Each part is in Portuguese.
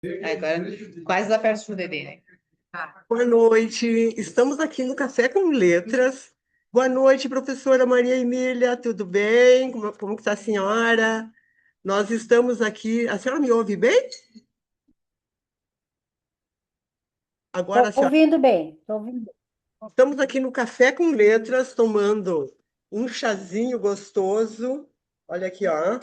Agora, quase lá perto do Dedê, né? Boa noite, estamos aqui no Café com Letras. Boa noite, professora Maria Emília, tudo bem? Como que está a senhora? Nós estamos aqui. A senhora me ouve bem? Agora, Estou a senhora... ouvindo bem, estou ouvindo bem. Estamos aqui no Café com Letras, tomando um chazinho gostoso. Olha aqui, ó,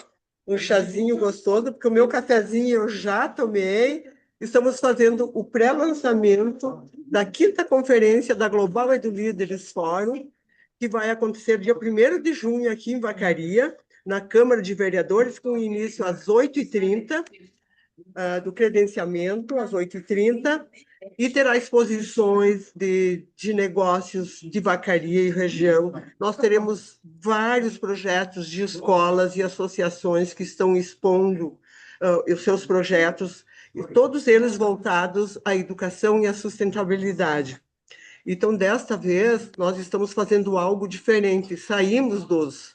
um chazinho gostoso, porque o meu cafezinho eu já tomei. Estamos fazendo o pré-lançamento da quinta conferência da Global Edu Líderes Fórum, que vai acontecer dia 1º de junho aqui em Vacaria, na Câmara de Vereadores, com início às 8h30, do credenciamento, às 8h30, e terá exposições de negócios de Vacaria e região. Nós teremos vários projetos de escolas e associações que estão expondo os seus projetos, e todos eles voltados à educação e à sustentabilidade. Então, desta vez, nós estamos fazendo algo diferente. Saímos dos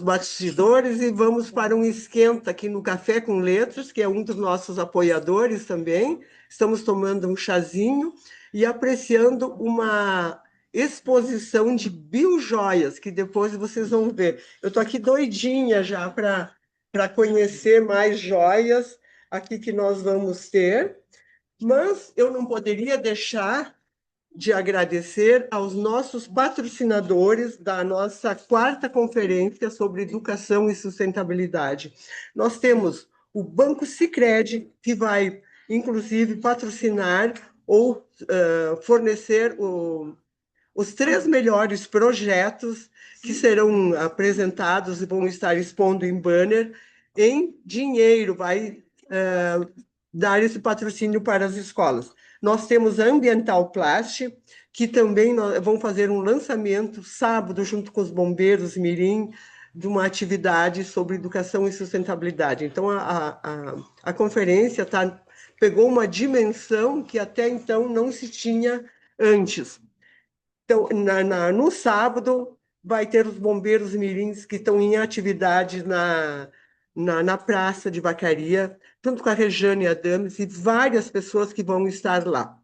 bastidores e vamos para um esquenta aqui no Café com Letras, que é um dos nossos apoiadores também. Estamos tomando um chazinho e apreciando uma exposição de biojoias, que depois vocês vão ver. Eu estou aqui doidinha já para conhecer mais joias aqui que nós vamos ter, mas eu não poderia deixar de agradecer aos nossos patrocinadores da nossa quarta conferência sobre educação e sustentabilidade. Nós temos o Banco Sicredi, que vai, inclusive, patrocinar ou fornecer os 3 melhores projetos que serão apresentados e vão estar expondo em banner em dinheiro, vai dar esse patrocínio para as escolas. Nós temos a Ambiental Plast, que também vão fazer um lançamento sábado, junto com os bombeiros Mirim, de uma atividade sobre educação e sustentabilidade. Então, a conferência pegou uma dimensão que até então não se tinha antes. Então, no sábado, vai ter os bombeiros mirins que estão em atividade na Praça de Vacaria, junto com a Rejane Adames e várias pessoas que vão estar lá.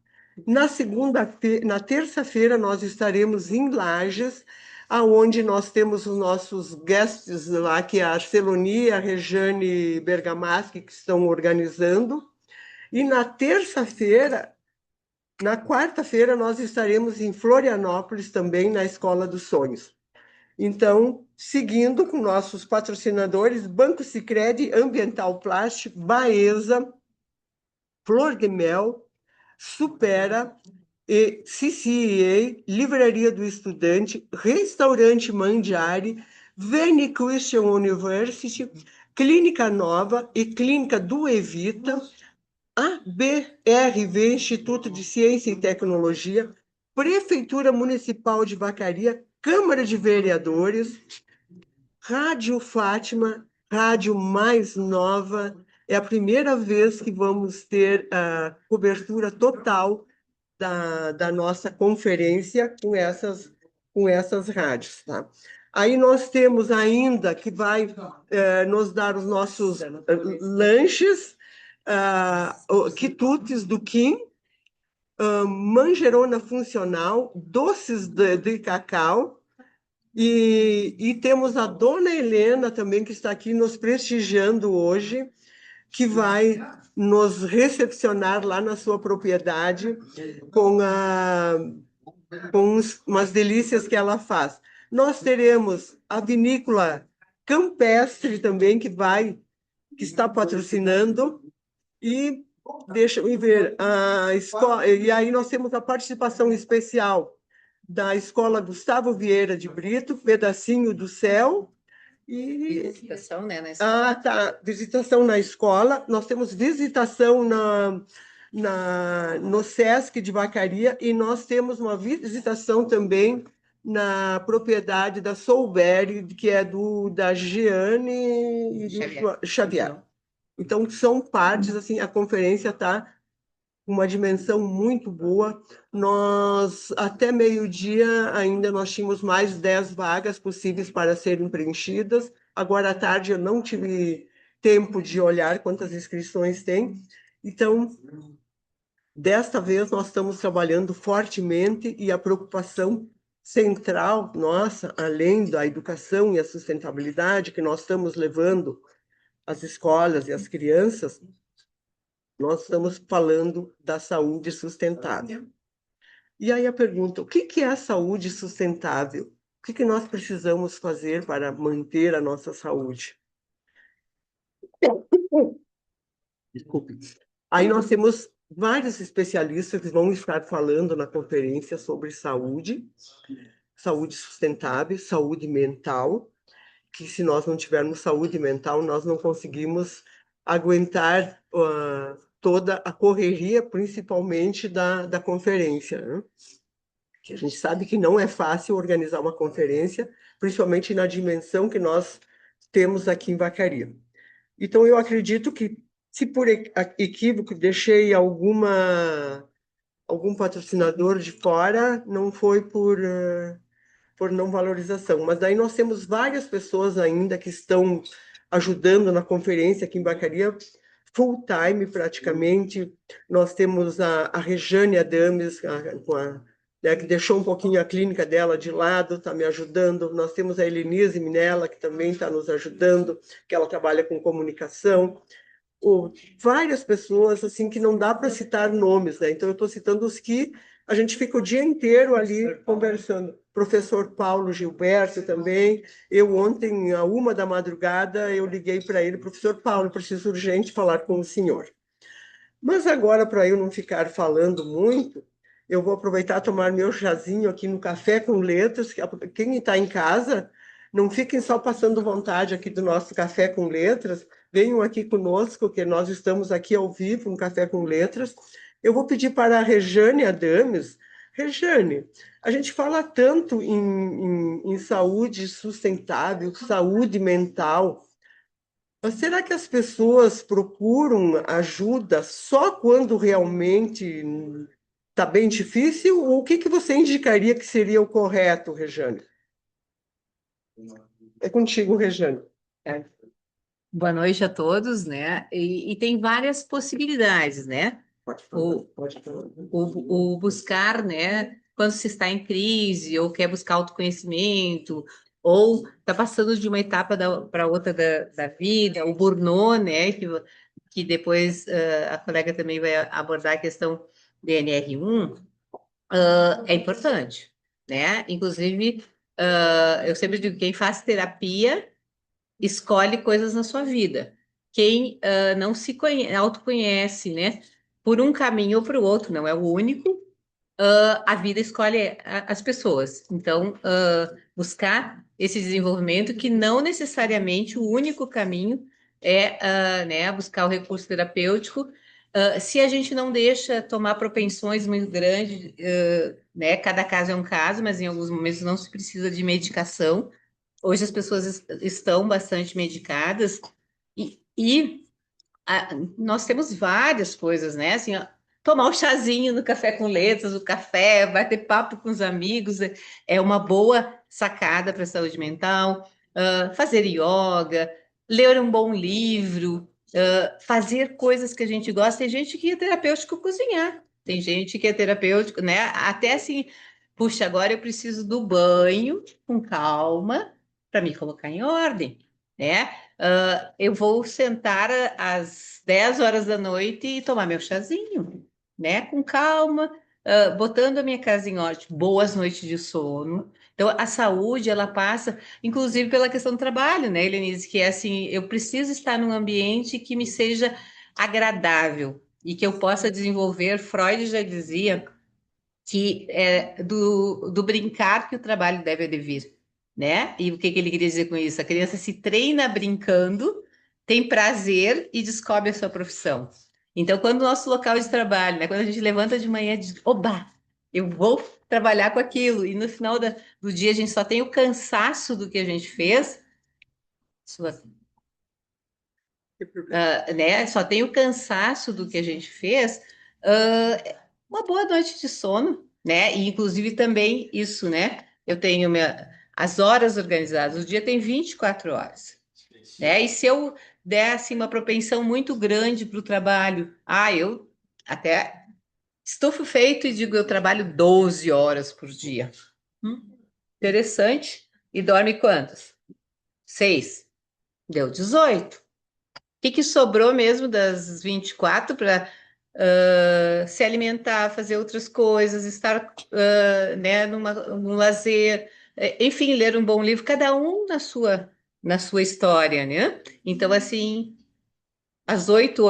Na terça-feira, nós estaremos em Lages, aonde nós temos os nossos guests lá, que é a Arceloni e a Rejane Bergamaschi, que estão organizando. E na quarta-feira, nós estaremos em Florianópolis também, na Escola dos Sonhos. Então, seguindo com nossos patrocinadores, Banco Sicredi, Ambiental Plast, Baeza, Flor de Mel, Supera, e CCEA, Livraria do Estudante, Restaurante Mandiari, Veni Christian University, Clínica Nova e Clínica do Evita, ABRV, Instituto de Ciência e Tecnologia, Prefeitura Municipal de Vacaria, Câmara de Vereadores, Rádio Fátima, rádio mais nova. É a primeira vez que vamos ter a cobertura total da nossa conferência com essas rádios. Tá? Aí nós temos ainda que vai nos dar os nossos lanches, quitutes do Kim, manjerona funcional, doces de cacau, e temos a dona Helena também, que está aqui nos prestigiando hoje, que vai nos recepcionar lá na sua propriedade com, umas delícias que ela faz. Nós teremos a vinícola Campestre também, que está patrocinando, e deixa eu ver, a escola, e aí nós temos a participação especial da Escola Gustavo Vieira de Brito, Pedacinho do Céu, e... Visitação, né, na escola. Tá. Visitação na escola. Nós temos visitação no Sesc de Vacaria e nós temos uma visitação também na propriedade da Soulberry, que é da Giane e do Xavier. Então, são partes, assim, a conferência está uma dimensão muito boa. Nós, até meio-dia, ainda nós tínhamos mais 10 vagas possíveis para serem preenchidas. Agora à tarde eu não tive tempo de olhar quantas inscrições tem. Então, desta vez, nós estamos trabalhando fortemente e a preocupação central nossa, além da educação e a sustentabilidade que nós estamos levando às escolas e às crianças, nós estamos falando da saúde sustentável. E aí a pergunta, o que é a saúde sustentável? O que nós precisamos fazer para manter a nossa saúde? Desculpe. Aí nós temos vários especialistas que vão estar falando na conferência sobre saúde, saúde sustentável, saúde mental, que se nós não tivermos saúde mental, nós não conseguimos aguentar toda a correria, principalmente da conferência, né? Que a gente sabe que não é fácil organizar uma conferência, principalmente na dimensão que nós temos aqui em Vacaria. Então, eu acredito que, se por equívoco deixei algum patrocinador de fora, não foi por não valorização. Mas daí nós temos várias pessoas ainda que estão ajudando na conferência aqui em Vacaria, full time praticamente. Nós temos a Rejane Adames, né, que deixou um pouquinho a clínica dela de lado, está me ajudando. Nós temos a Helenise Minella, que também está nos ajudando, que ela trabalha com comunicação. Várias pessoas assim que não dá para citar nomes, né? Então eu estou citando os que a gente fica o dia inteiro ali conversando. Professor Paulo Gilberto também. Eu ontem, à 1 da madrugada, eu liguei para ele, professor Paulo, preciso urgente falar com o senhor. Mas agora, para eu não ficar falando muito, eu vou aproveitar e tomar meu chazinho aqui no Café com Letras. Quem está em casa, não fiquem só passando vontade aqui do nosso Café com Letras. Venham aqui conosco, que nós estamos aqui ao vivo no Café com Letras. Eu vou pedir para a Rejane Adames. Rejane, a gente fala tanto em saúde sustentável, saúde mental. Mas será que as pessoas procuram ajuda só quando realmente está bem difícil? Ou o que você indicaria que seria o correto, Rejane? É contigo, Rejane. É. Boa noite a todos, né? E tem várias possibilidades, né? Pode O, falar, pode falar. o buscar, né? Quando se está em crise, ou quer buscar autoconhecimento, ou está passando de uma etapa para outra da vida, o burnout, né? Que depois a colega também vai abordar a questão DNR1, é importante, né? Inclusive, eu sempre digo, quem faz terapia escolhe coisas na sua vida. Quem não se autoconhece, né? Por um caminho ou para o outro, não é o único, a vida escolhe as pessoas. Então, buscar esse desenvolvimento que não necessariamente o único caminho é, né, buscar o recurso terapêutico. Se a gente não deixa tomar propensões muito grandes, né, cada caso é um caso, mas em alguns momentos não se precisa de medicação. Hoje as pessoas estão bastante medicadas e nós temos várias coisas, né? Assim, ó, tomar um chazinho no café com letras, o café, bater papo com os amigos é uma boa sacada para a saúde mental. Fazer yoga, ler um bom livro, fazer coisas que a gente gosta. Tem gente que é terapêutico cozinhar, tem gente que é terapêutico, né? Até assim, puxa, agora eu preciso do banho com calma para me colocar em ordem, né? Eu vou sentar às 10 horas da noite e tomar meu chazinho, né? Com calma, botando a minha casa em ordem, boas noites de sono. Então, a saúde, ela passa, inclusive, pela questão do trabalho, né, Helenise? Que é assim, eu preciso estar num ambiente que me seja agradável e que eu possa desenvolver. Freud já dizia que é do brincar que o trabalho deve advir, né? E o que ele queria dizer com isso? A criança se treina brincando, tem prazer e descobre a sua profissão. Então, quando o nosso local de trabalho, né, quando a gente levanta de manhã e diz, oba, eu vou trabalhar com aquilo, e no final do dia a gente só tem o cansaço do que a gente fez, sua né? Só tem o cansaço do que a gente fez, uma boa noite de sono, né? E inclusive também isso, né? Eu tenho as horas organizadas, o dia tem 24 horas, né? E se eu der assim, uma propensão muito grande para o trabalho. Eu até estufo feito e digo, eu trabalho 12 horas por dia. Interessante. E dorme quantas? 6. Deu 18. O que sobrou mesmo das 24 para se alimentar, fazer outras coisas, estar né, num lazer, enfim, ler um bom livro, cada um na sua história, né? Então, assim, às 8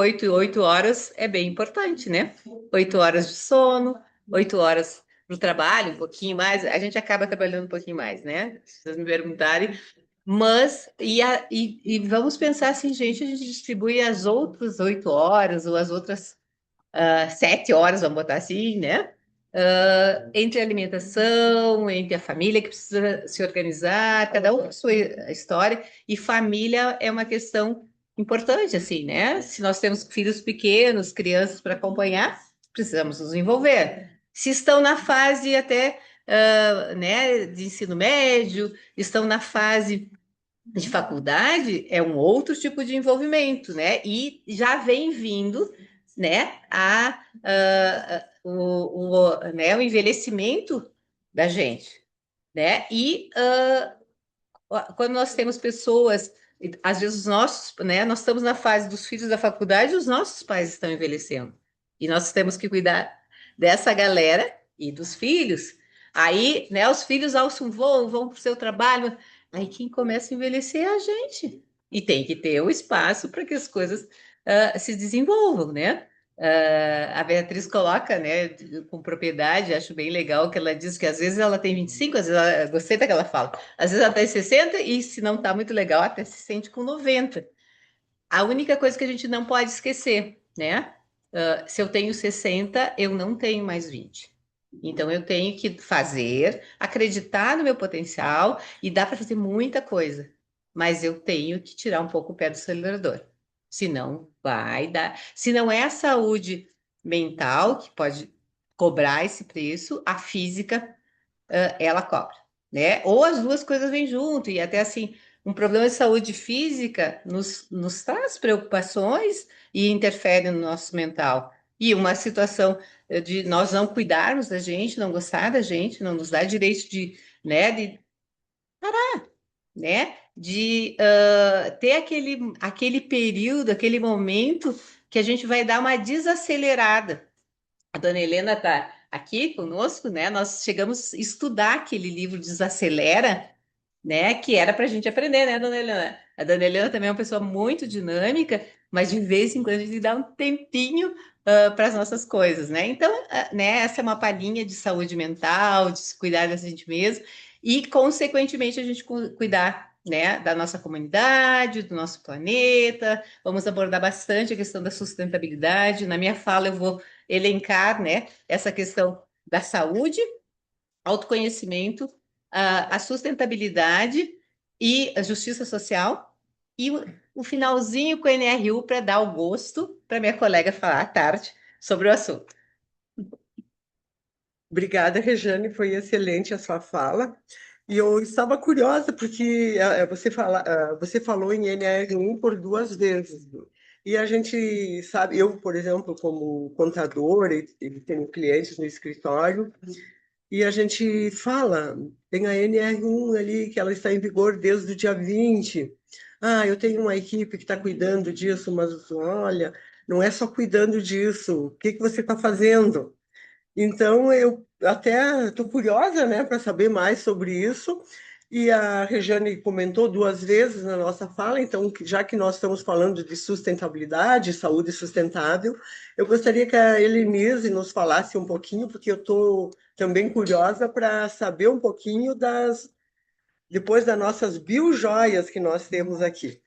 horas é bem importante, né? 8 horas de sono, 8 horas para o trabalho, um pouquinho mais, a gente acaba trabalhando um pouquinho mais, né? Se vocês me perguntarem, mas, e vamos pensar assim, gente, a gente distribui as outras 8 horas ou as outras 7 horas, vamos botar assim, né? Entre a alimentação, entre a família que precisa se organizar, cada um com a sua história, e família é uma questão importante, assim, né? Se nós temos filhos pequenos, crianças para acompanhar, precisamos nos envolver. Se estão na fase até, né, de ensino médio, estão na fase de faculdade é um outro tipo de envolvimento, né? E já vem vindo, né, o envelhecimento da gente, né? E quando nós temos pessoas, às vezes os nossos, né, nós estamos na fase dos filhos da faculdade, e os nossos pais estão envelhecendo. E nós temos que cuidar dessa galera e dos filhos. Aí, né, os filhos alçam voo, vão para o seu trabalho. Aí quem começa a envelhecer é a gente. E tem que ter o espaço para que as coisas se desenvolvam, né? A Beatriz coloca, né, com propriedade, acho bem legal que ela diz que às vezes ela tem 25, às vezes gostei da que ela fala, às vezes ela está em 60 e se não está muito legal, até se sente com 90. A única coisa que a gente não pode esquecer, né? Se eu tenho 60, eu não tenho mais 20. Então eu tenho que fazer, acreditar no meu potencial e dá para fazer muita coisa, mas eu tenho que tirar um pouco o pé do acelerador. Senão vai dar. Se não é a saúde mental que pode cobrar esse preço, a física ela cobra, né? Ou as duas coisas vêm junto, e até assim, um problema de saúde física nos traz preocupações e interfere no nosso mental. E uma situação de nós não cuidarmos da gente, não gostar da gente, não nos dá direito de ter aquele período, aquele momento que a gente vai dar uma desacelerada. A dona Helena está aqui conosco, né? Nós chegamos a estudar aquele livro Desacelera, né? Que era para a gente aprender, né, dona Helena? A dona Helena também é uma pessoa muito dinâmica, mas de vez em quando a gente dá um tempinho para as nossas coisas, né? Então, né, essa é uma palhinha de saúde mental, de se cuidar da gente mesmo e, consequentemente, a gente cuidar, né, da nossa comunidade, do nosso planeta. Vamos abordar bastante a questão da sustentabilidade. Na minha fala, eu vou elencar, né, essa questão da saúde, autoconhecimento, a sustentabilidade e a justiça social, e o finalzinho com a NRU para dar o gosto para minha colega falar à tarde sobre o assunto. Obrigada, Rejane, foi excelente a sua fala. E eu estava curiosa porque você falou em NR1 por duas vezes. E a gente sabe, eu, por exemplo, como contador, e tenho clientes no escritório, e a gente fala, tem a NR1 ali, que ela está em vigor desde o dia 20. Eu tenho uma equipe que está cuidando disso, mas olha, não é só cuidando disso, o que que você está fazendo? Então, eu até estou curiosa, né, para saber mais sobre isso. E a Regiane comentou duas vezes na nossa fala, então, já que nós estamos falando de sustentabilidade, saúde sustentável, eu gostaria que a Helenise nos falasse um pouquinho, porque eu estou também curiosa para saber um pouquinho depois das nossas biojoias que nós temos aqui.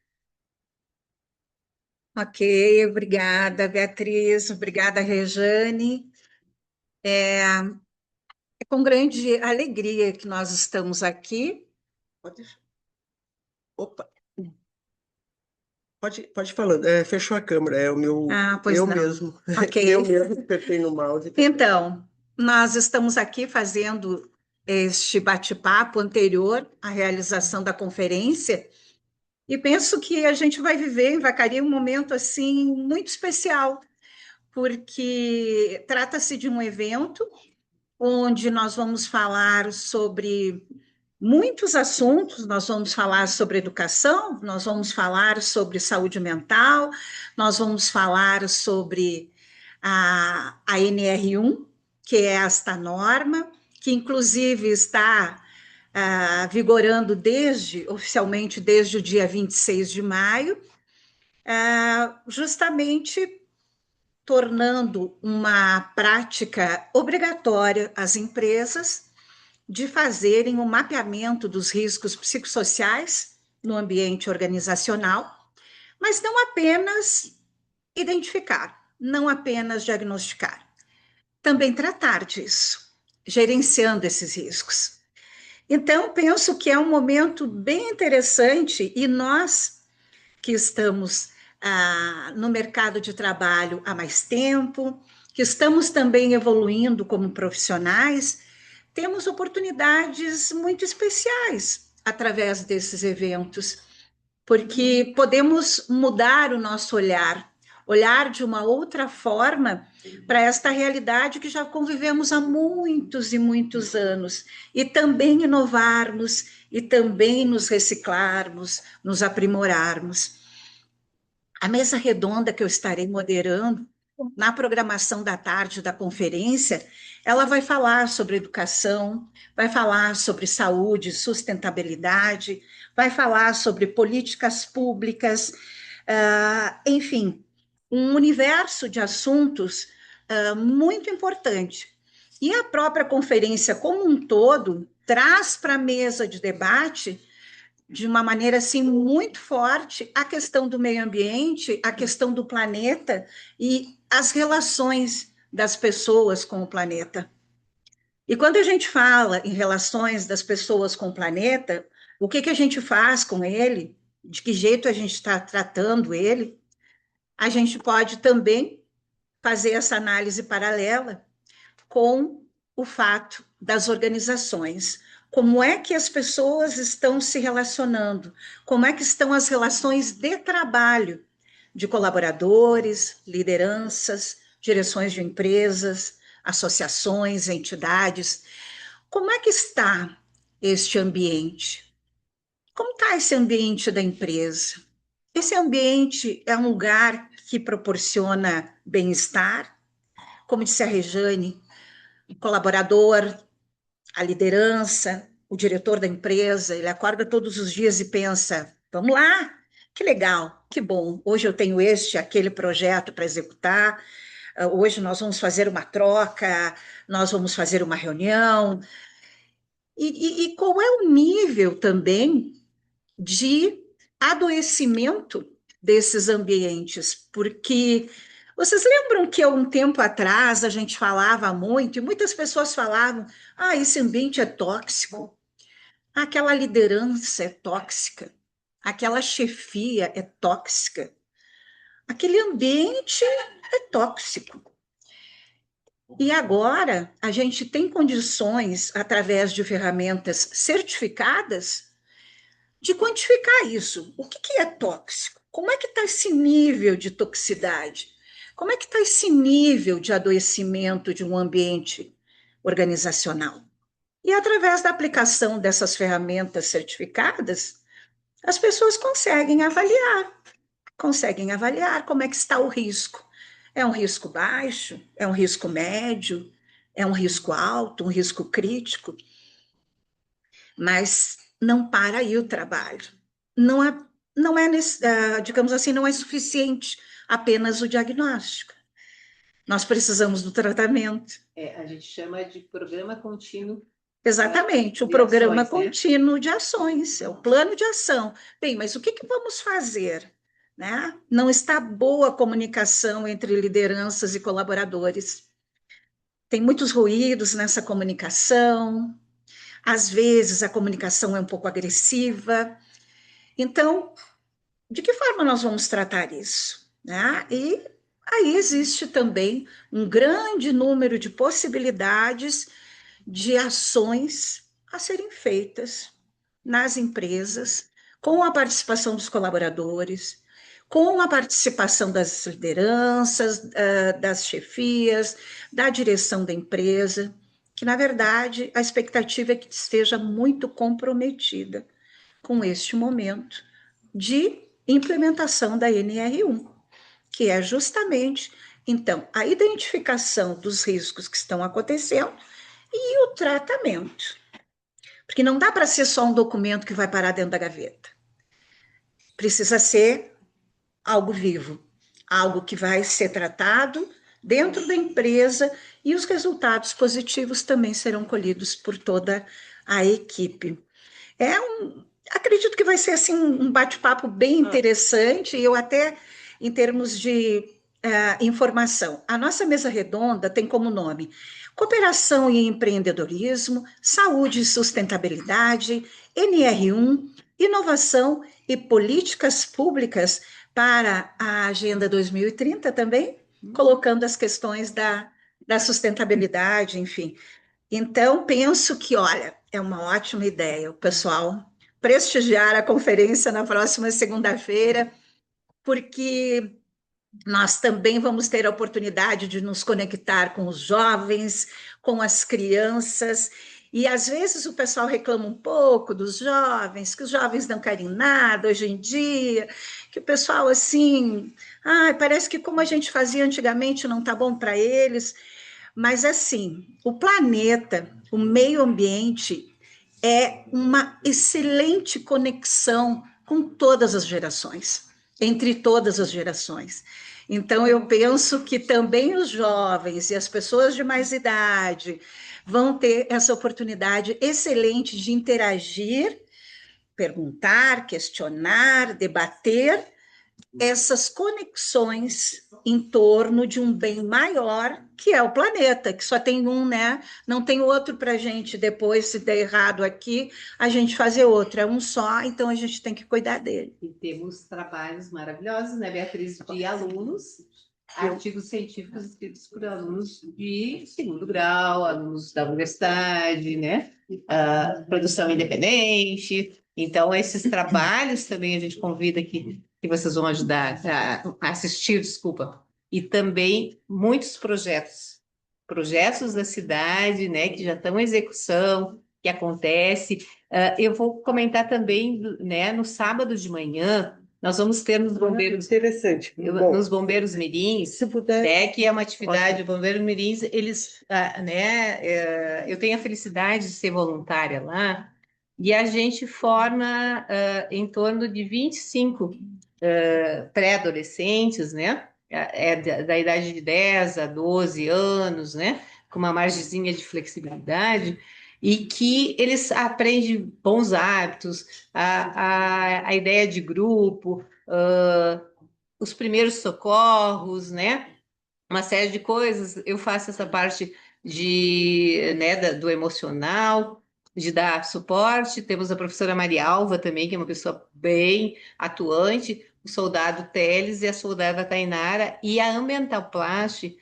Ok, obrigada, Beatriz, obrigada, Rejane. É com grande alegria que nós estamos aqui. Pode, opa, pode falando. Fechou a câmera, é o meu, Pois eu não. mesmo, Ok. eu mesmo apertei no mouse. Então, nós estamos aqui fazendo este bate-papo anterior à realização da conferência E penso que a gente vai viver em Vacaria um momento assim muito especial, porque trata-se de um evento onde nós vamos falar sobre muitos assuntos, nós vamos falar sobre educação, nós vamos falar sobre saúde mental, nós vamos falar sobre a NR1, que é esta norma, que inclusive está vigorando oficialmente desde o dia 26 de maio, justamente tornando uma prática obrigatória às empresas de fazerem um mapeamento dos riscos psicossociais no ambiente organizacional, mas não apenas identificar, não apenas diagnosticar, também tratar disso, gerenciando esses riscos. Então, penso que é um momento bem interessante e nós que estamos no mercado de trabalho há mais tempo, que estamos também evoluindo como profissionais, temos oportunidades muito especiais através desses eventos, porque podemos mudar o nosso olhar, olhar de uma outra forma para esta realidade que já convivemos há muitos e muitos anos, e também inovarmos, e também nos reciclarmos, nos aprimorarmos. A mesa redonda que eu estarei moderando na programação da tarde da conferência, ela vai falar sobre educação, vai falar sobre saúde, sustentabilidade, vai falar sobre políticas públicas, enfim, um universo de assuntos muito importante. E a própria conferência como um todo traz para a mesa de debate de uma maneira assim muito forte a questão do meio ambiente, a questão do planeta e as relações das pessoas com o planeta. E quando a gente fala em relações das pessoas com o planeta, o que a gente faz com ele, de que jeito a gente está tratando ele, a gente pode também fazer essa análise paralela com o fato das organizações. Como é que as pessoas estão se relacionando? Como é que estão as relações de trabalho de colaboradores, lideranças, direções de empresas, associações, entidades? Como é que está este ambiente? Como está esse ambiente da empresa? Esse ambiente é um lugar que proporciona bem-estar? Como disse a Rejane, o colaborador, a liderança, o diretor da empresa, ele acorda todos os dias e pensa: vamos lá, que legal, que bom, hoje eu tenho aquele projeto para executar, hoje nós vamos fazer uma troca, nós vamos fazer uma reunião. E qual é o nível também de adoecimento desses ambientes? Porque vocês lembram que há um tempo atrás a gente falava muito, e muitas pessoas falavam: esse ambiente é tóxico, aquela liderança é tóxica, aquela chefia é tóxica, aquele ambiente é tóxico. E agora a gente tem condições, através de ferramentas certificadas, de quantificar isso. O que é tóxico? Como é que está esse nível de toxicidade? Como é que está esse nível de adoecimento de um ambiente organizacional? E através da aplicação dessas ferramentas certificadas, as pessoas conseguem avaliar como é que está o risco. É um risco baixo? É um risco médio? É um risco alto? Um risco crítico? Mas não para aí o trabalho. Não é digamos assim, não é suficiente apenas o diagnóstico. Nós precisamos do tratamento. A gente chama de programa contínuo. Exatamente, o programa contínuo de ações, é o plano de ação. Bem, mas o que vamos fazer? Né? Não está boa a comunicação entre lideranças e colaboradores. Tem muitos ruídos nessa comunicação, às vezes a comunicação é um pouco agressiva. Então, de que forma nós vamos tratar isso? Né? E aí existe também um grande número de possibilidades de ações a serem feitas nas empresas com a participação dos colaboradores, com a participação das lideranças, das chefias, da direção da empresa, que, na verdade, a expectativa é que esteja muito comprometida com este momento de implementação da NR1, que é justamente, então, a identificação dos riscos que estão acontecendo e o tratamento. Porque não dá para ser só um documento que vai parar dentro da gaveta. Precisa ser algo vivo, algo que vai ser tratado dentro da empresa e os resultados positivos também serão colhidos por toda a equipe. Acredito que vai ser assim um bate-papo bem interessante, e eu até, em termos de informação, a nossa mesa redonda tem como nome Cooperação e Empreendedorismo, Saúde e Sustentabilidade, NR1, Inovação e Políticas Públicas para a Agenda 2030 também, colocando as questões da sustentabilidade, enfim. Então, penso que, olha, é uma ótima ideia o pessoal prestigiar a conferência na próxima segunda-feira, porque nós também vamos ter a oportunidade de nos conectar com os jovens, com as crianças, e às vezes o pessoal reclama um pouco dos jovens, que os jovens não querem nada hoje em dia, que o pessoal assim, parece que como a gente fazia antigamente não está bom para eles, mas assim, o planeta, o meio ambiente é uma excelente conexão com todas as gerações, entre todas as gerações. Então, eu penso que também os jovens e as pessoas de mais idade vão ter essa oportunidade excelente de interagir, perguntar, questionar, debater essas conexões em torno de um bem maior, que é o planeta, que só tem um, né? Não tem outro para a gente depois, se der errado aqui, a gente fazer outro. É um só, então a gente tem que cuidar dele. E temos trabalhos maravilhosos, né, Beatriz, de alunos, artigos científicos escritos por alunos de segundo grau, alunos da universidade, né? Produção independente. Então, esses trabalhos também a gente convida que vocês vão ajudar a assistir, desculpa. E também muitos projetos da cidade, né, que já estão em execução, que acontece. Eu vou comentar também, né, no sábado de manhã, nós vamos ter nos bombeiros, Interessante. nos bombeiros mirins, Se puder, né, que é uma atividade, bombeiros mirins, eles, eu tenho a felicidade de ser voluntária lá, e a gente forma em torno de 25 pré-adolescentes, né, da idade de 10 a 12 anos, né, com uma margenzinha de flexibilidade, e que eles aprendem bons hábitos, a ideia de grupo, os primeiros socorros, né? Uma série de coisas. Eu faço essa parte né, do emocional, de dar suporte. Temos a professora Maria Alva também, que é uma pessoa bem atuante, o soldado Teles e a soldada Tainara, e a Ambiental Plast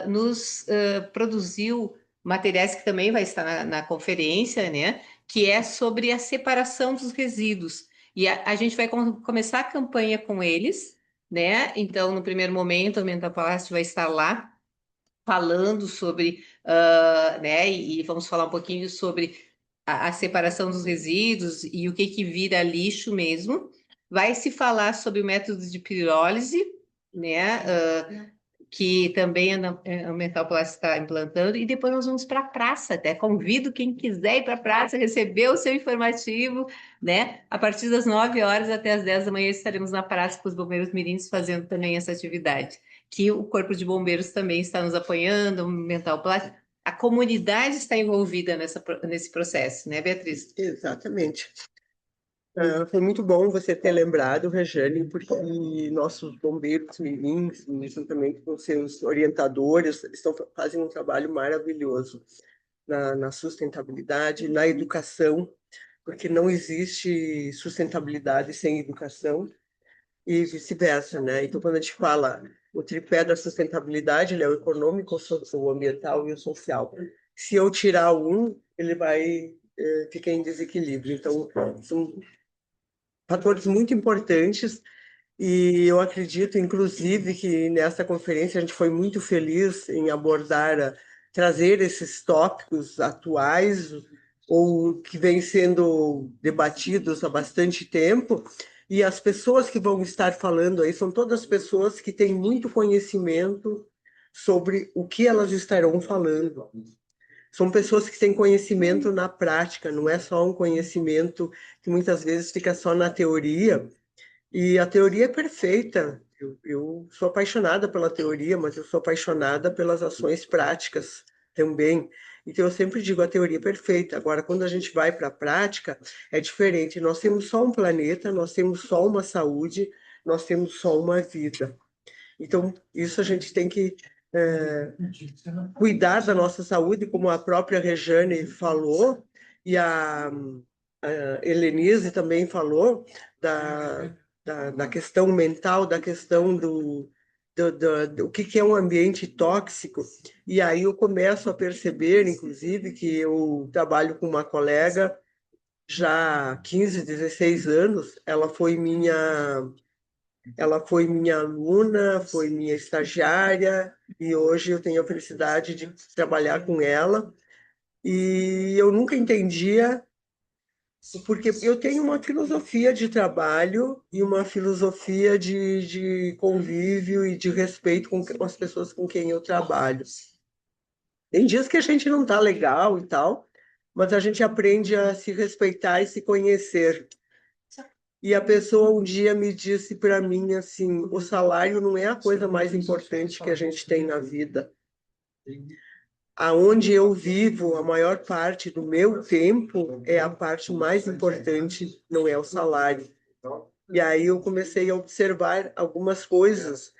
nos produziu materiais que também vai estar na conferência, né? Que é sobre a separação dos resíduos. E a gente vai começar a campanha com eles, né? Então, no primeiro momento, a Ambiental Plast vai estar lá falando sobre, né? E vamos falar um pouquinho sobre a separação dos resíduos e o que vira lixo mesmo. Vai se falar sobre o método de pirólise, né? Que também a Mental Plast está implantando, e depois nós vamos para a praça, até convido quem quiser ir para a praça, receber o seu informativo, né? A partir das 9 horas até as 10 da manhã estaremos na praça com os bombeiros mirins fazendo também essa atividade, que o Corpo de Bombeiros também está nos apoiando, o Mental Plast, a comunidade está envolvida nesse processo, né, Beatriz? exatamente. Foi muito bom você ter lembrado, Rejane, porque nossos bombeiros mirins, juntamente com seus orientadores, fazem um trabalho maravilhoso na sustentabilidade, na educação, porque não existe sustentabilidade sem educação e vice-versa, né? Então, quando a gente fala o tripé da sustentabilidade, ele é o econômico, o ambiental e o social. Se eu tirar um, ele vai ficar em desequilíbrio. Então, são fatores muito importantes. E eu acredito, inclusive, que nessa conferência a gente foi muito feliz em abordar, trazer esses tópicos atuais ou que vêm sendo debatidos há bastante tempo. E as pessoas que vão estar falando aí são todas pessoas que têm muito conhecimento sobre o que elas estarão falando. São pessoas que têm conhecimento na prática, não é só um conhecimento que muitas vezes fica só na teoria. E a teoria é perfeita. Eu sou apaixonada pela teoria, mas eu sou apaixonada pelas ações práticas também. Então, eu sempre digo, a teoria é perfeita. Agora, quando a gente vai para a prática, é diferente. Nós temos só um planeta, nós temos só uma saúde, nós temos só uma vida. Então, isso a gente tem que cuidar da nossa saúde, como a própria Rejane falou, e a Helenise também falou, da questão mental, da questão do que é um ambiente tóxico. E aí eu começo a perceber, inclusive, que eu trabalho com uma colega já há 15, 16 anos, ela foi minha aluna, foi minha estagiária, e hoje eu tenho a felicidade de trabalhar com ela. E eu nunca entendia, porque eu tenho uma filosofia de trabalho e uma filosofia de convívio e de respeito com as pessoas com quem eu trabalho. Tem dias que a gente não está legal e tal, mas a gente aprende a se respeitar e se conhecer. E a pessoa um dia me disse para mim assim, o salário não é a coisa mais importante que a gente tem na vida. Aonde eu vivo, a maior parte do meu tempo é a parte mais importante, não é o salário. E aí eu comecei a observar algumas coisas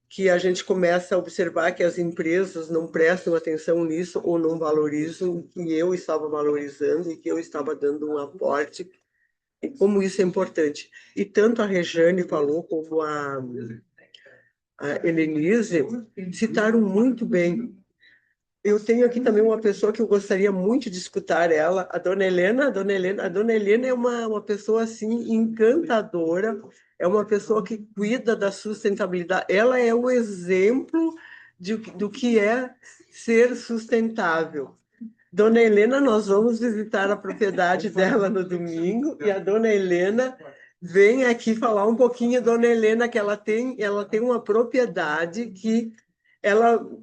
que a gente começa a observar que as empresas não prestam atenção nisso ou não valorizam, que eu estava valorizando e que eu estava dando um aporte, e como isso é importante. E tanto a Rejane falou como a Helenise citaram muito bem. Eu tenho aqui também uma pessoa que eu gostaria muito de escutar ela, a dona Helena. A dona Helena é uma pessoa assim encantadora, é uma pessoa que cuida da sustentabilidade. Ela é o exemplo do que é ser sustentável. Dona Helena, nós vamos visitar a propriedade dela no domingo e a dona Helena vem aqui falar um pouquinho, dona Helena, que ela tem uma propriedade que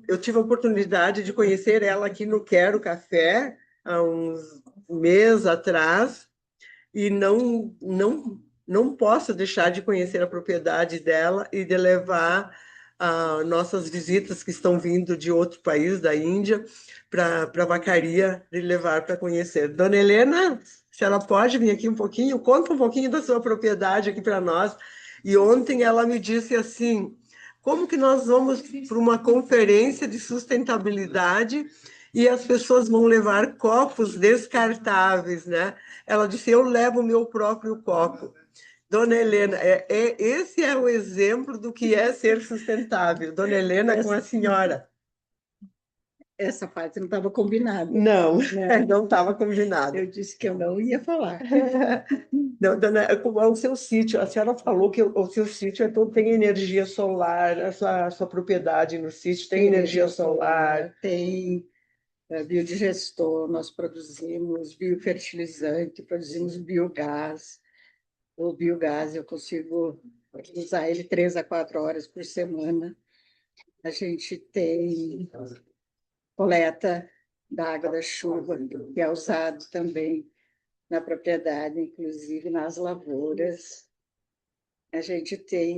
eu tive a oportunidade de conhecer ela aqui no Quero Café há uns meses atrás e não posso deixar de conhecer a propriedade dela e de levar nossas visitas que estão vindo de outro país, da Índia, para a vacaria, de levar para conhecer. Dona Helena, se ela pode vir aqui um pouquinho, conta um pouquinho da sua propriedade aqui para nós. E ontem ela me disse assim, como que nós vamos para uma conferência de sustentabilidade e as pessoas vão levar copos descartáveis, né? Ela disse, eu levo o meu próprio copo. Dona Helena, esse é o exemplo do que é ser sustentável. Dona Helena, com a senhora. Essa parte não estava combinada. Não, não estava combinado. Eu disse que eu não ia falar. Não, dona, o seu sítio, a senhora falou que o seu sítio tem energia solar, a sua propriedade no sítio tem energia solar. Tem biodigestor, nós produzimos biofertilizante, produzimos biogás. O biogás eu consigo usar ele 3 a 4 horas por semana. A gente tem coleta da água da chuva, que é usado também na propriedade, inclusive nas lavouras. A gente tem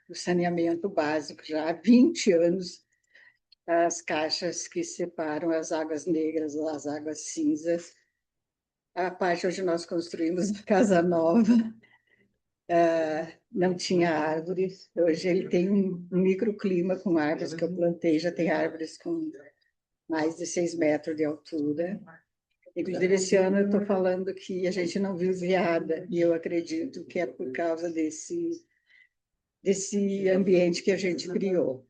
o saneamento básico já há 20 anos, as caixas que separam as águas negras das águas cinzas. A parte onde nós construímos a casa nova não tinha árvores. Hoje ele tem um microclima com árvores que eu plantei, já tem árvores com mais de 6 metros de altura. Inclusive, esse ano eu estou falando que a gente não viu veada, e eu acredito que é por causa desse ambiente que a gente criou.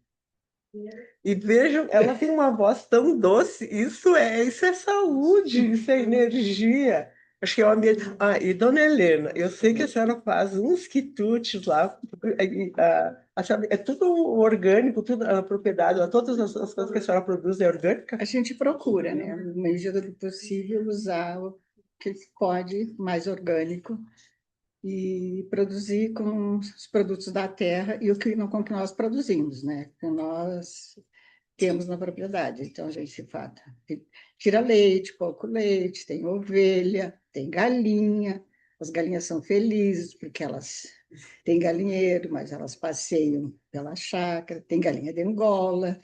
E vejam, ela tem uma voz tão doce. Isso é saúde, isso é energia. Acho que é o ambiente. Ah, e Dona Helena, eu sei que a senhora faz uns quitutes lá. É tudo orgânico, tudo a propriedade, todas as coisas que a senhora produz é orgânica? A gente procura, né, na medida do possível, usar o que pode, mais orgânico, e produzir com os produtos da terra e com o que nós produzimos, né? Que nós temos na propriedade. Então, a gente tira leite, pouco leite, tem ovelha, tem galinha. As galinhas são felizes porque elas têm galinheiro, mas elas passeiam pela chácara, tem galinha de Angola.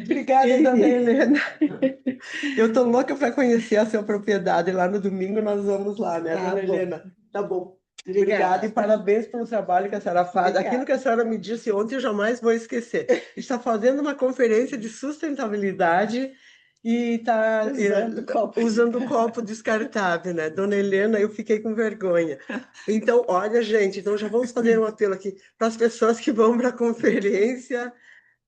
Obrigada, Dona Helena. Eu tô louca para conhecer a sua propriedade. Lá no domingo nós vamos lá, né, Tá Dona bom. Helena? Tá bom. Obrigada. Obrigada e parabéns pelo trabalho que a senhora faz. Obrigada. Aquilo que a senhora me disse ontem eu jamais vou esquecer. Está fazendo uma conferência de sustentabilidade e está usando copo descartável, né? Dona Helena, eu fiquei com vergonha. Então, olha, gente, então já vamos fazer um apelo aqui para as pessoas que vão para a conferência.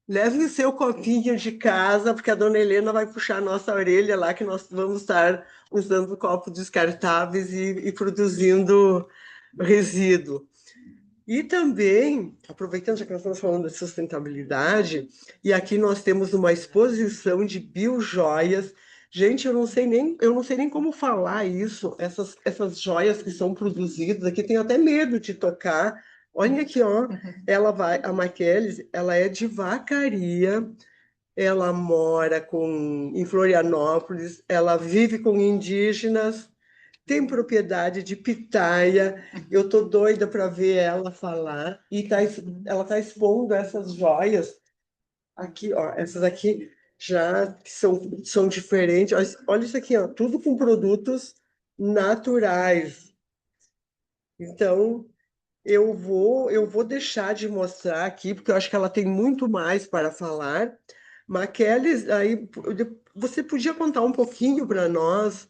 Leve o seu copinho de casa, porque a dona Helena vai puxar a nossa orelha lá, que nós vamos estar usando copos descartáveis e produzindo resíduo. E também, aproveitando já que nós estamos falando de sustentabilidade, e aqui nós temos uma exposição de biojoias. Gente, eu não sei nem como falar isso, essas joias que são produzidas aqui, tenho até medo de tocar. Olha aqui, ó, a Maqueles, ela é de Vacaria, ela mora em Florianópolis, ela vive com indígenas, tem propriedade de pitaia. Eu tô doida para ver ela falar ela tá expondo essas joias aqui, ó, essas aqui já que são diferentes. Olha isso aqui, ó, tudo com produtos naturais. Então, eu vou deixar de mostrar aqui, porque eu acho que ela tem muito mais para falar. Maqueles, aí você podia contar um pouquinho para nós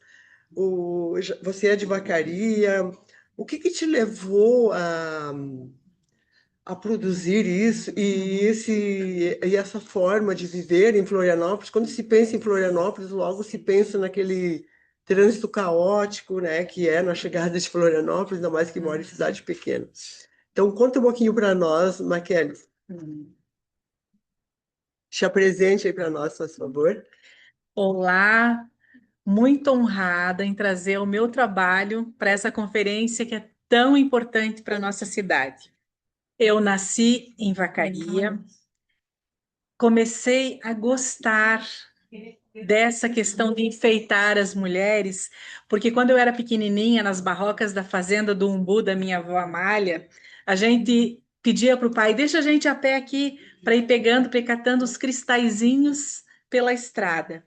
você é de Vacaria. O que que te levou a produzir isso e essa forma de viver em Florianópolis? Quando se pensa em Florianópolis, logo se pensa naquele trânsito caótico, né, que é na chegada de Florianópolis, ainda mais que mora em cidade pequena. Então, conta um pouquinho para nós, Maquele. Se apresente aí para nós, por favor. Olá, muito honrada em trazer o meu trabalho para essa conferência que é tão importante para a nossa cidade. Eu nasci em Vacaria, comecei a gostar dessa questão de enfeitar as mulheres, porque quando eu era pequenininha, nas barrocas da fazenda do Umbu da minha avó Amália, a gente pedia para o pai, deixa a gente a pé aqui para ir pegando, para ir catando os cristalzinhos pela estrada.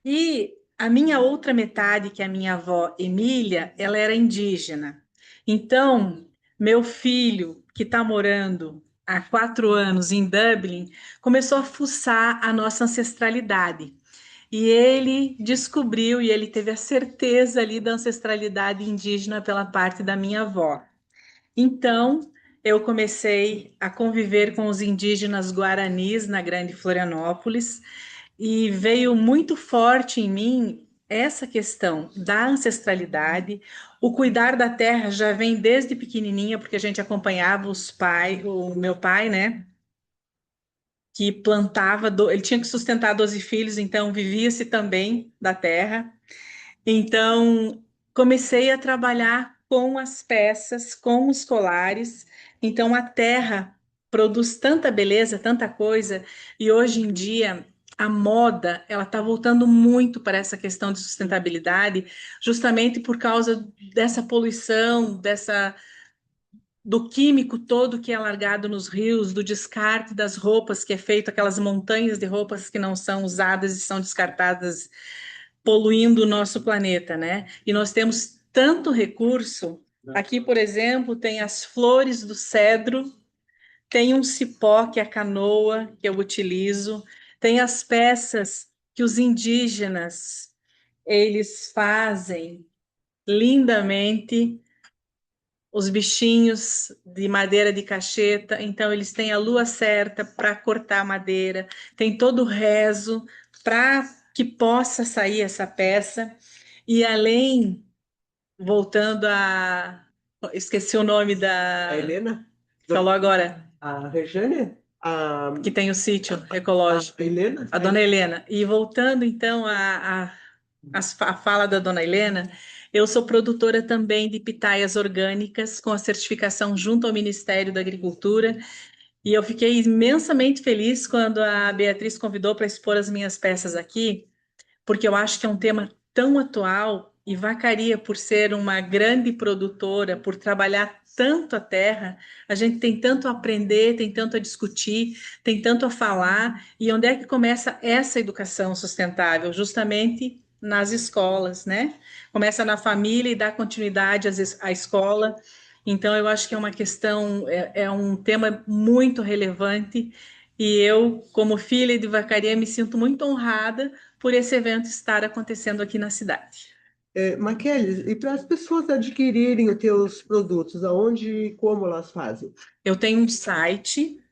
E a minha outra metade, que é a minha avó Emília, ela era indígena. Então, meu filho, que está morando há 4 anos em Dublin, começou a fuçar a nossa ancestralidade. E ele descobriu e ele teve a certeza ali da ancestralidade indígena pela parte da minha avó. Então, eu comecei a conviver com os indígenas guaranis na Grande Florianópolis e veio muito forte em mim essa questão da ancestralidade. O cuidar da terra já vem desde pequenininha, porque a gente acompanhava o meu pai, né? Que plantava, ele tinha que sustentar 12 filhos, então vivia-se também da terra. Então, comecei a trabalhar com as peças, com os colares. Então, a terra produz tanta beleza, tanta coisa, e hoje em dia a moda, ela está voltando muito para essa questão de sustentabilidade, justamente por causa dessa poluição, do químico todo que é largado nos rios, do descarte das roupas que é feito, aquelas montanhas de roupas que não são usadas e são descartadas, poluindo o nosso planeta, né? E nós temos tanto recurso. Aqui, por exemplo, tem as flores do cedro, tem um cipó, que é a canoa, que eu utilizo, tem as peças que os indígenas eles fazem lindamente, os bichinhos de madeira de cacheta, então eles têm a lua certa para cortar a madeira, tem todo o rezo para que possa sair essa peça. E além, voltando a... Esqueci o nome A Helena? Falou agora, A Rejane? que tem o sítio ecológico. A Helena? A dona Helena. E voltando, então, a fala da dona Helena, eu sou produtora também de pitaias orgânicas com a certificação junto ao Ministério da Agricultura. E eu fiquei imensamente feliz quando a Beatriz convidou para expor as minhas peças aqui, porque eu acho que é um tema tão atual e Vacaria, por ser uma grande produtora, por trabalhar tanto a terra, a gente tem tanto a aprender, tem tanto a discutir, tem tanto a falar. E onde é que começa essa educação sustentável? Justamente nas escolas, né? Começa na família e dá continuidade à escola. Então, eu acho que é uma questão, é um tema muito relevante. E eu, como filha de Vacaria, me sinto muito honrada por esse evento estar acontecendo aqui na cidade. Maqueles, e para as pessoas adquirirem os teus produtos, aonde e como elas fazem? Eu tenho um site,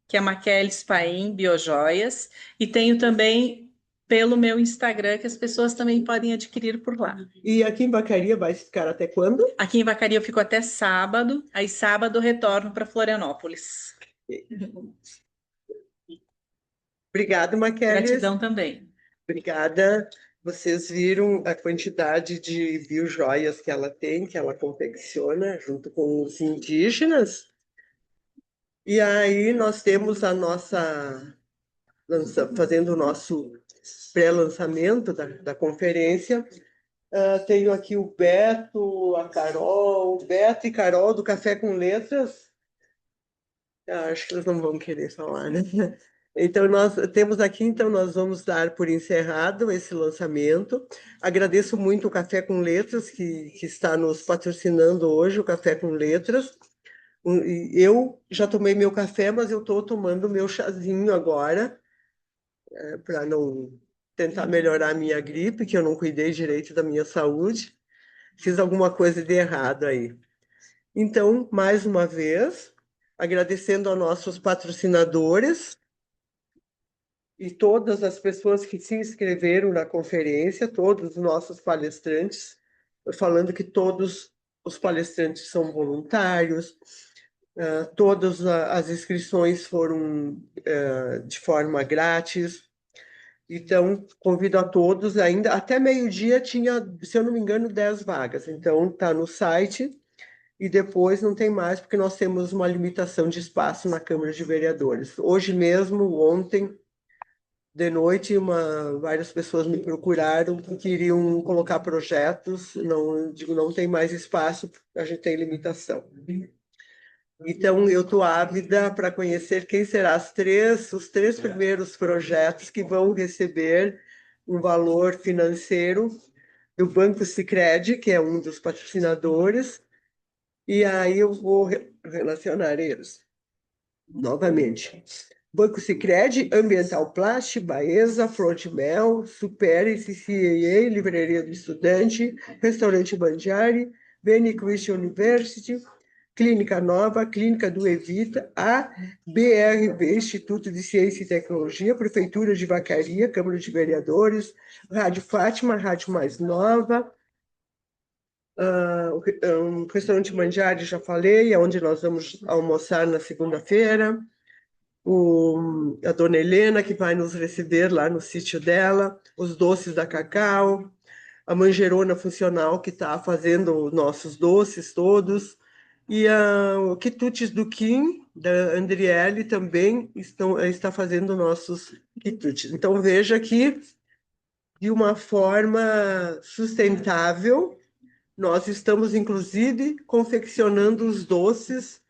que é Maqueles Paim Biojoias, e tenho também pelo meu Instagram, que as pessoas também podem adquirir por lá. E aqui em Vacaria vai ficar até quando? Aqui em Vacaria eu fico até sábado, aí sábado eu retorno para Florianópolis. Obrigado, Maqueles. Gratidão também. Obrigada. Vocês viram a quantidade de biojoias que ela tem, que ela confecciona junto com os indígenas. E aí nós temos a nossa fazendo o nosso pré-lançamento da conferência. Tenho aqui o Beto, a Carol, Beto e Carol do Café com Letras. Acho que eles não vão querer falar, né? Então, nós temos aqui, então, nós vamos dar por encerrado esse lançamento. Agradeço muito o Café com Letras, que está nos patrocinando hoje, o Café com Letras. Eu já tomei meu café, mas eu estou tomando meu chazinho agora, para não tentar melhorar a minha gripe, que eu não cuidei direito da minha saúde. Fiz alguma coisa de errado aí. Então, mais uma vez, agradecendo aos nossos patrocinadores e todas as pessoas que se inscreveram na conferência, todos os nossos palestrantes, falando que todos os palestrantes são voluntários, todas as inscrições foram de forma grátis. Então, convido a todos, ainda até meio-dia tinha, se eu não me engano, 10 vagas. Então, está no site e depois não tem mais, porque nós temos uma limitação de espaço na Câmara de Vereadores. Hoje mesmo, ontem, de noite, várias pessoas me procuraram que queriam colocar projetos. Não, digo, não tem mais espaço, a gente tem limitação. Então, eu estou ávida para conhecer quem serão os três primeiros projetos que vão receber um valor financeiro do Banco Sicredi, que é um dos patrocinadores, e aí eu vou relacionar eles novamente. Banco Sicredi, Ambiental Plast, Baeza, Flor de Mel, Super, CCAA, Livraria do Estudante, Restaurante Bandiari, Beni Christian University, Clínica Nova, Clínica do Evita, a BRV, Instituto de Ciência e Tecnologia, Prefeitura de Vacaria, Câmara de Vereadores, Rádio Fátima, Rádio Mais Nova, o restaurante Mandiari, já falei, é onde nós vamos almoçar na segunda-feira, a dona Helena, que vai nos receber lá no sítio dela, os doces da Cacau, a manjerona funcional, que está fazendo nossos doces todos, e o Quitutes do Kim, da Andriele, também está fazendo nossos quitutes. Então, veja que, de uma forma sustentável, nós estamos, inclusive, confeccionando os doces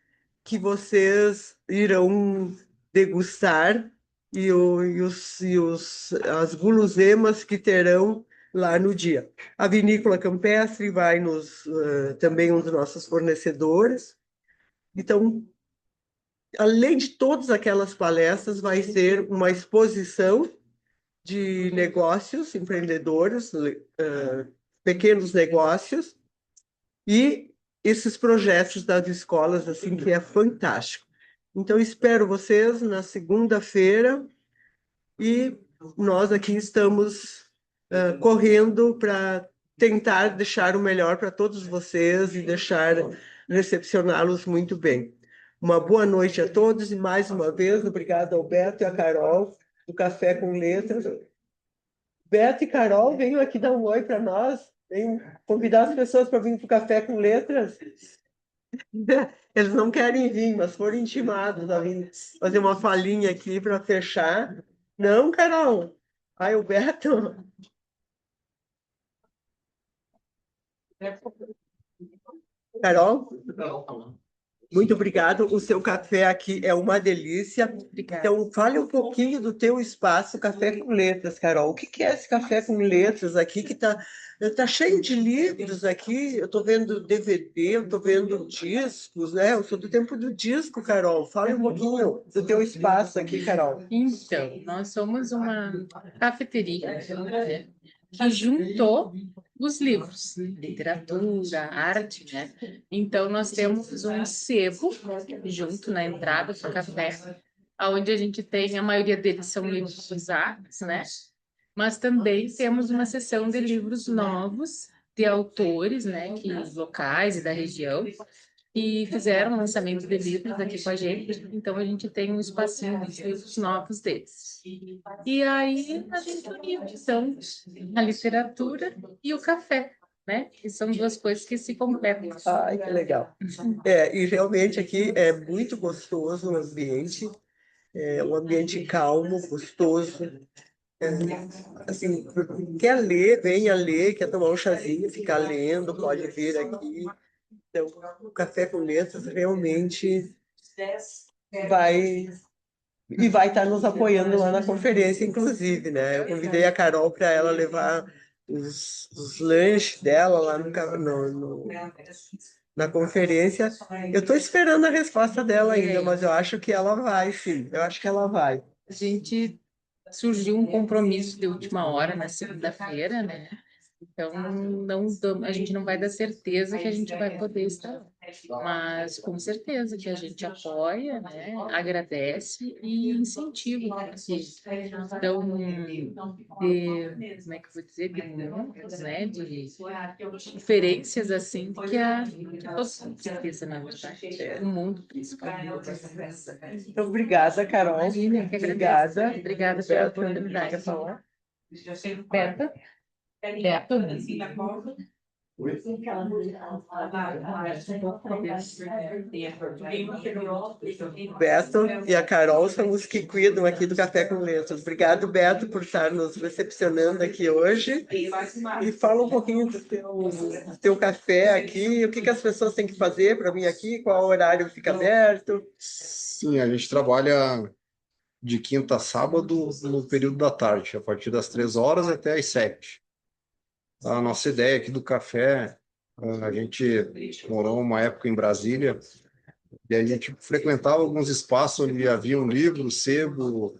que vocês irão degustar as guloseimas que terão lá no dia. A Vinícola Campestre vai também um dos nossos fornecedores. Então, além de todas aquelas palestras, vai ser uma exposição de negócios, empreendedores, pequenos negócios, e esses projetos das escolas, assim, que é fantástico. Então, espero vocês na segunda-feira e nós aqui estamos correndo para tentar deixar o melhor para todos vocês e deixar recepcioná-los muito bem. Uma boa noite a todos e mais uma vez, obrigado ao Beto e à Carol do Café com Letras. Beto e Carol, venham aqui dar um oi para nós, venham convidar as pessoas para vir para o Café com Letras. Eles não querem vir, mas foram intimados a vir fazer uma falinha aqui para fechar. Não, Carol. Ai, o Beto. Carol, muito obrigado. O seu café aqui é uma delícia. Obrigada. Então, fale um pouquinho do teu espaço Café com Letras, Carol. O que é esse Café com Letras aqui que tá cheio de livros aqui? Eu estou vendo DVD, eu estou vendo discos, né? Eu sou do tempo do disco, Carol. Fale um pouquinho do teu espaço aqui, Carol. Então, nós somos uma cafeteria, né, que juntou os livros, literatura, arte, né? Então, nós temos um sebo junto na entrada do café, onde a gente tem, a maioria deles são livros usados, né? Mas também temos uma seção de livros novos, de autores, né, locais e da região, que fizeram lançamento de livros aqui com a gente. Então, a gente tem um espacinho de livros novos deles. E aí, a gente uniu, então, a literatura e o café, né? Que são duas coisas que se completam. Ai, que legal. E realmente aqui é muito gostoso o ambiente, é um ambiente calmo, gostoso. Assim, quer ler, venha ler, quer tomar um chazinho, ficar lendo, pode vir aqui. Então, o Café com Letras realmente vai estar nos apoiando lá na conferência, inclusive, né? Eu convidei a Carol para ela levar os lanches dela lá na conferência. Eu estou esperando a resposta dela ainda, mas eu acho que ela vai, sim. Eu acho que ela vai. A gente surgiu um compromisso de última hora na segunda-feira, né? Então, a gente não vai dar certeza que a gente vai poder estar, mas com certeza que a gente apoia, né? Agradece e incentiva, porque dão como é que eu vou dizer, de mundos, né? De diferenças assim que todos com certeza, na verdade, o mundo principalmente. Então, obrigada, Carol. Imagina, que Obrigada. Obrigada pela oportunidade. Quer falar? Beto? Beto? Beto e a Carol são os que cuidam aqui do Café com Letras. Obrigado, Beto, por estar nos recepcionando aqui hoje. E fala um pouquinho do teu café aqui, o que as pessoas têm que fazer para vir aqui, qual horário fica aberto. Sim, a gente trabalha de quinta a sábado no período da tarde, a partir das 3 horas até as 7. A nossa ideia aqui do café, a gente morou uma época em Brasília e a gente frequentava alguns espaços onde havia um livro, sebo,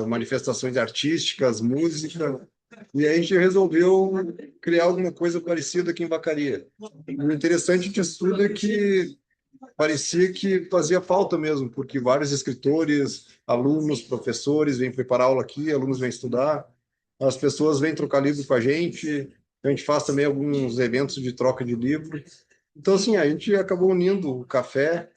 manifestações artísticas, música, e aí a gente resolveu criar alguma coisa parecida aqui em Vacaria. O interessante disso tudo é que parecia que fazia falta mesmo, porque vários escritores, alunos, professores vêm preparar aula aqui, alunos vêm estudar, as pessoas vêm trocar livro com a gente faz também alguns eventos de troca de livro. Então, assim, a gente acabou unindo o café,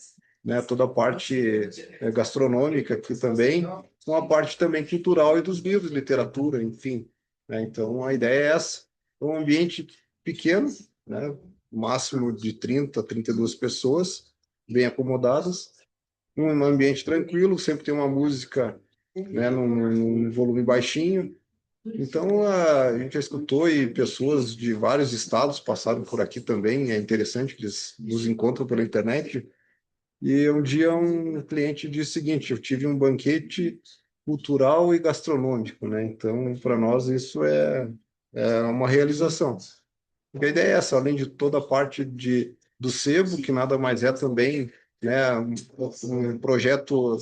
né, toda a parte gastronômica aqui também, com a parte também cultural e dos livros, literatura, enfim. Né? Então, a ideia é essa. É um ambiente pequeno, né, máximo de 30, 32 pessoas, bem acomodadas, um ambiente tranquilo, sempre tem uma música, né, num volume baixinho. Então, a gente já escutou e pessoas de vários estados passaram por aqui também. É interessante que eles nos encontram pela internet. E um dia um cliente disse o seguinte: eu tive um banquete cultural e gastronômico, né? Então, para nós isso é uma realização. E a ideia é essa, além de toda a parte do sebo, que nada mais é também, né, um projeto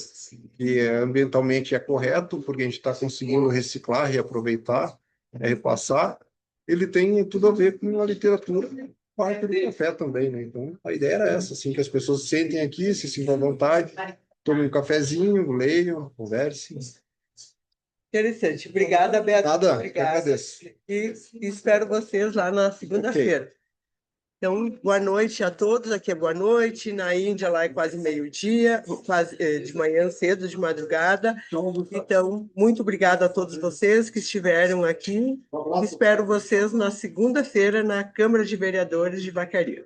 que ambientalmente é correto, porque a gente está conseguindo reciclar, reaproveitar, repassar, ele tem tudo a ver com a literatura, parte do café também, né? Então, a ideia era essa, assim, que as pessoas sentem aqui, se sintam à vontade, tomem um cafezinho, leiam, conversem. Interessante. Obrigada, Beto. Nada, eu Obrigada. agradeço. E espero vocês lá na segunda-feira. Então, boa noite a todos. Aqui é boa noite. Na Índia, lá é quase meio-dia, quase de manhã cedo, de madrugada. Então, muito obrigada a todos vocês que estiveram aqui. Espero vocês na segunda-feira na Câmara de Vereadores de Vacaria.